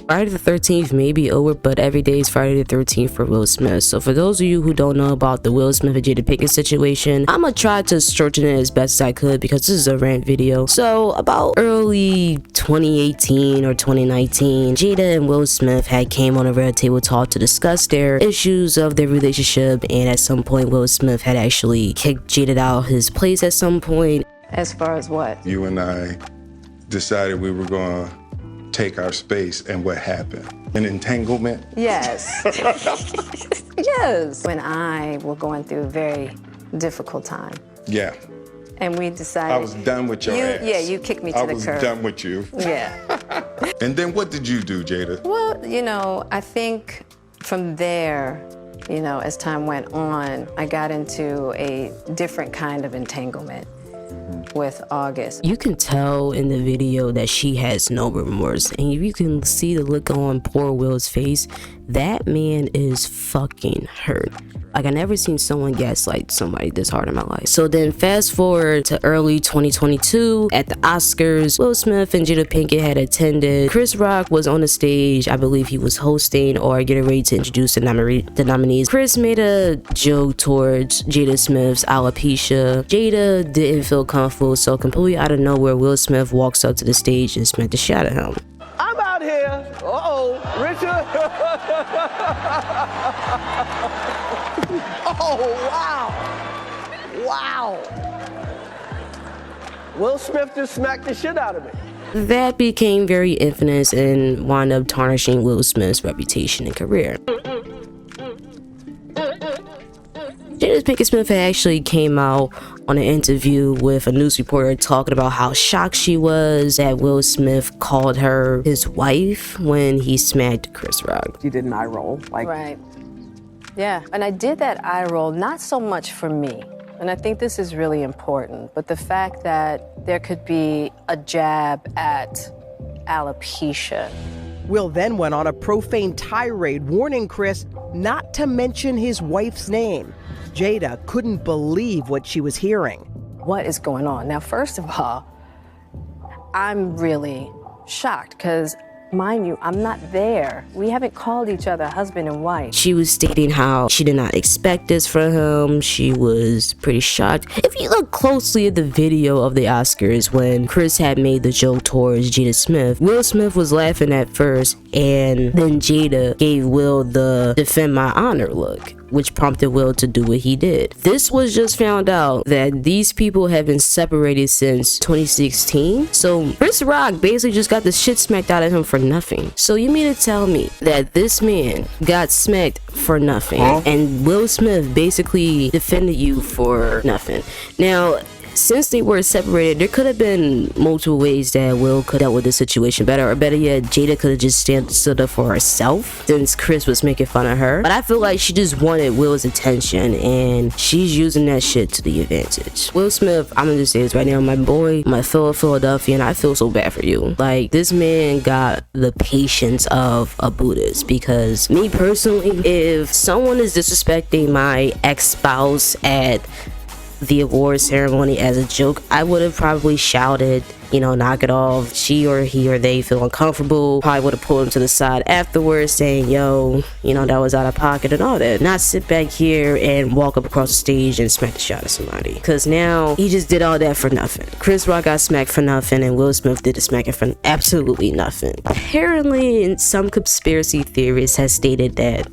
Friday the 13th may be over, but every day is Friday the 13th for Will Smith. So for those of you who don't know about the Will Smith and Jada Pickett situation, I'm gonna try to shorten it as best as I could because this is a rant video. So about early 2018 or 2019, Jada and Will Smith had came on a Red Table Talk to discuss their issues of their relationship, and at some point Will Smith had actually kicked Jada out of his place at some point. As far as what? You and I decided we were going to take our space, and what happened? An entanglement? Yes. Yes. When I were going through a very difficult time. Yeah. And we decided... I was done with your ass. Yeah, you kicked me to the curb. I was done with you. Yeah. And then what did you do, Jada? Well, you know, I think from there, you know, as time went on, I got into a different kind of entanglement with August. You can tell in the video that she has no remorse, and you can see the look on poor Will's face. That man is fucking hurt. Like, I never seen someone gaslight somebody this hard in my life. So then fast forward to early 2022 at the Oscars, Will Smith and Jada Pinkett had attended. Chris Rock was on the stage. I believe he was hosting or getting ready to introduce the nominees. Chris made a joke towards Jada Smith's alopecia. Jada didn't feel comfortable, so completely out of nowhere, Will Smith walks up to the stage and smacked the shit out of him. I'm out here. Richard. Oh, wow. Wow. Will Smith just smacked the shit out of me. That became very infamous and wound up tarnishing Will Smith's reputation and career. Jada Pickett Smith actually came out on an interview with a news reporter talking about how shocked she was that Will Smith called her his wife when he smacked Chris Rock. You did an eye roll. Right. Yeah, and I did that eye roll not so much for me, and I think this is really important, but the fact that there could be a jab at alopecia. Will then went on a profane tirade warning Chris not to mention his wife's name. Jada couldn't believe what she was hearing. What is going on? Now, first of all, I'm really shocked because, mind you, I'm not there. We haven't called each other husband and wife. She was stating how she did not expect this from him. She was pretty shocked. If you look closely at the video of the Oscars when Chris had made the joke towards Jada Smith, Will Smith was laughing at first, and then Jada gave Will the defend my honor look, which prompted Will to do what he did. This was just found out that these people have been separated since 2016. So Chris Rock basically just got the shit smacked out of him for nothing. So you mean to tell me that this man got smacked for nothing, and Will Smith basically defended you for nothing? Now, since they were separated, there could have been multiple ways that Will could have dealt with the situation better, or better yet, Jada could have just stood up for herself since Chris was making fun of her. But I feel like she just wanted Will's attention, and she's using that shit to the advantage. Will Smith, I'm gonna just say this right now, my boy, my fellow Philadelphian, I feel so bad for you. Like, this man got the patience of a Buddhist, because me personally, if someone is disrespecting my ex-spouse at the award ceremony as a joke, I would have probably shouted, you know, knock it off. She or he or they feel uncomfortable, probably would have pulled him to the side afterwards saying, yo, you know, that was out of pocket and all that. Not sit back here and walk up across the stage and smack the shot at somebody, because now he just did all that for nothing. Chris Rock got smacked for nothing, and Will Smith did the smacking for absolutely nothing. Apparently, some conspiracy theorists has stated that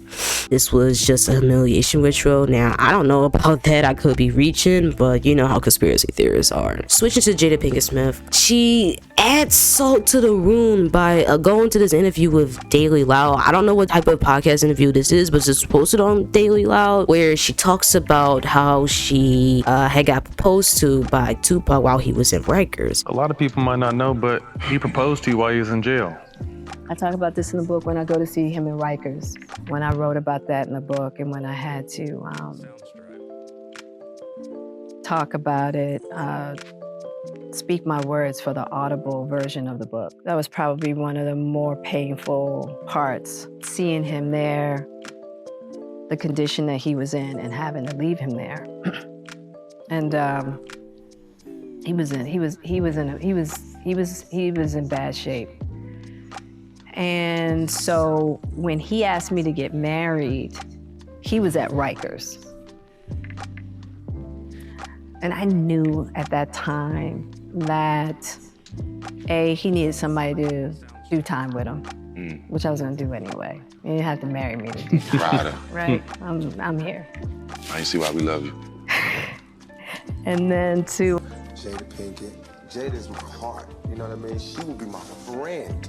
this was just a humiliation ritual. Now, I don't know about that. I could be reaching, but you know how conspiracy theorists are. Switching to Jada Pinkett Smith, she adds salt to the wound by going to this interview with Daily Loud. I don't know what type of podcast interview this is, but it's posted on Daily Loud, where she talks about how she had got proposed to by Tupac while he was in Rikers. A lot of people might not know, but he proposed to you while he was in jail. I talk about this in the book when I go to see him in Rikers, when I wrote about that in the book, and when I had to talk about it, speak my words for the audible version of the book. That was probably one of the more painful parts, seeing him there, the condition that he was in, and having to leave him there. And he was in bad shape. And so when he asked me to get married, he was at Rikers. And I knew at that time that, A, he needed somebody to do time with him, which I was gonna do anyway. You didn't have to marry me to do time, right? I'm here. I see why we love you. And then to Jada Pinkett. Jada's my heart, you know what I mean? She would be my friend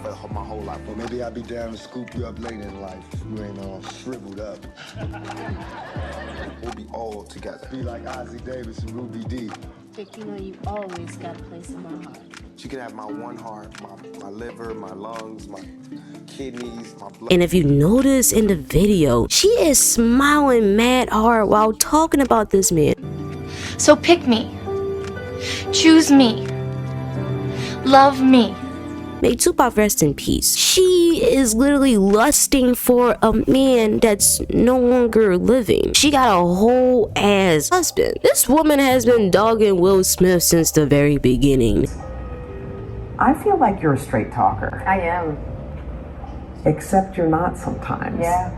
for my whole life. Well, maybe I'll be down to scoop you up later in life. You ain't all shriveled up. We'll be all together. Be like Ozzie Davis and Ruby Dee. Vic, you know you always got a place in my heart. She can have my one heart, my liver, my lungs, my kidneys, my blood. And if you notice in the video, she is smiling mad hard while talking about this man. So pick me. Choose me. Love me. May Tupac rest in peace. She is literally lusting for a man that's no longer living. She got a whole ass husband. This woman has been dogging Will Smith since the very beginning. I feel like you're a straight talker. I am. Except you're not sometimes. Yeah.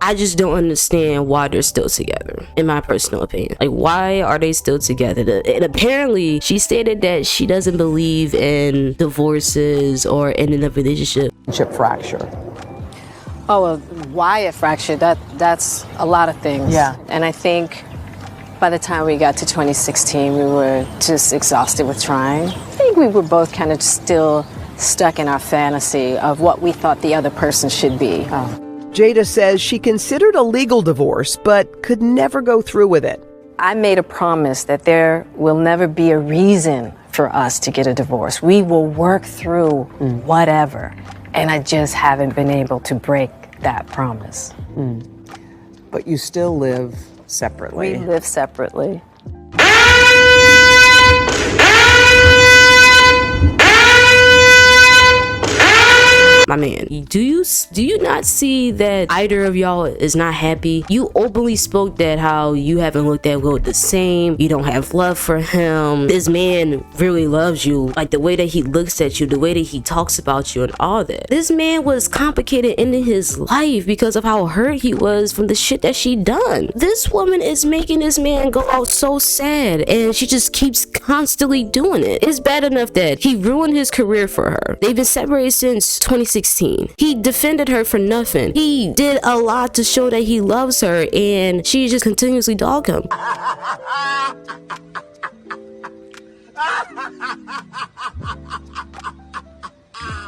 I just don't understand why they're still together, in my personal opinion. Like, why are they still together? And apparently, she stated that she doesn't believe in divorces or ending a relationship. Fracture. Oh, well, why a fracture? That's a lot of things. Yeah. And I think by the time we got to 2016, we were just exhausted with trying. I think we were both kind of still stuck in our fantasy of what we thought the other person should be. Jada says she considered a legal divorce, but could never go through with it. I made a promise that there will never be a reason for us to get a divorce. We will work through whatever. And I just haven't been able to break that promise. But you still live separately. We live separately. My man, do you not see that either of y'all is not happy? You openly spoke that how you haven't looked at Will the same, you don't have love for him. This man really loves you, like the way that he looks at you, the way that he talks about you and all that. This man was complicated in his life because of how hurt he was from the shit that she done. This woman is making this man go out so sad, and she just keeps constantly doing it. It's bad enough that he ruined his career for her. They've been separated since 2016. He defended her for nothing. He did a lot to show that he loves her, and she just continuously dogged him.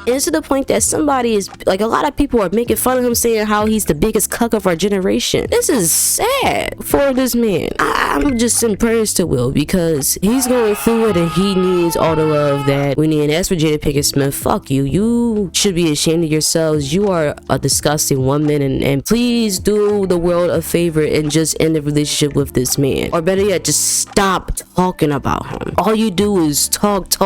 And it's to the point that somebody is like, a lot of people are making fun of him, saying how he's the biggest cuck of our generation. This is sad for this man. I'm just impressed to Will, because he's going through it and he needs all the love that we need. And as for Jada Pickett Smith, fuck you. You should be ashamed of yourselves. You are a disgusting woman, and please do the world a favor and just end the relationship with this man. Or better yet, just stop talking about him. All you do is talk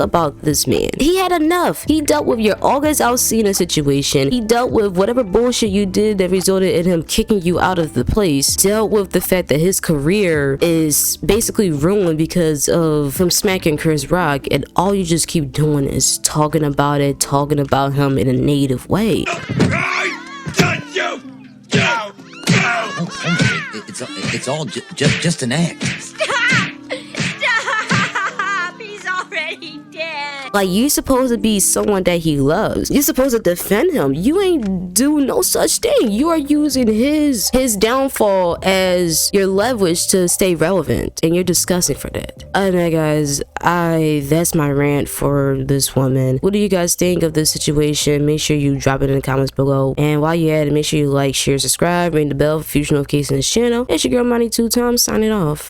about this man. He had enough. He dealt with your August Alsina situation. He dealt with whatever bullshit you did that resulted in him kicking you out of the place. Dealt with the fact that his career is basically ruined because of him smacking Chris Rock, and all you just keep doing is talking about it, talking about him in a negative way. It's all just an act. Like, you supposed to be someone that he loves. You're supposed to defend him. You ain't do no such thing. You are using his downfall as your leverage to stay relevant, and you're disgusting for that. Other than that, guys, that's my rant for this woman. What do you guys think of this situation? Make sure you drop it in the comments below. And while you're at it, make sure you like, share, subscribe, ring the bell for future notifications on this channel. It's your girl ManiTwoTimez signing off.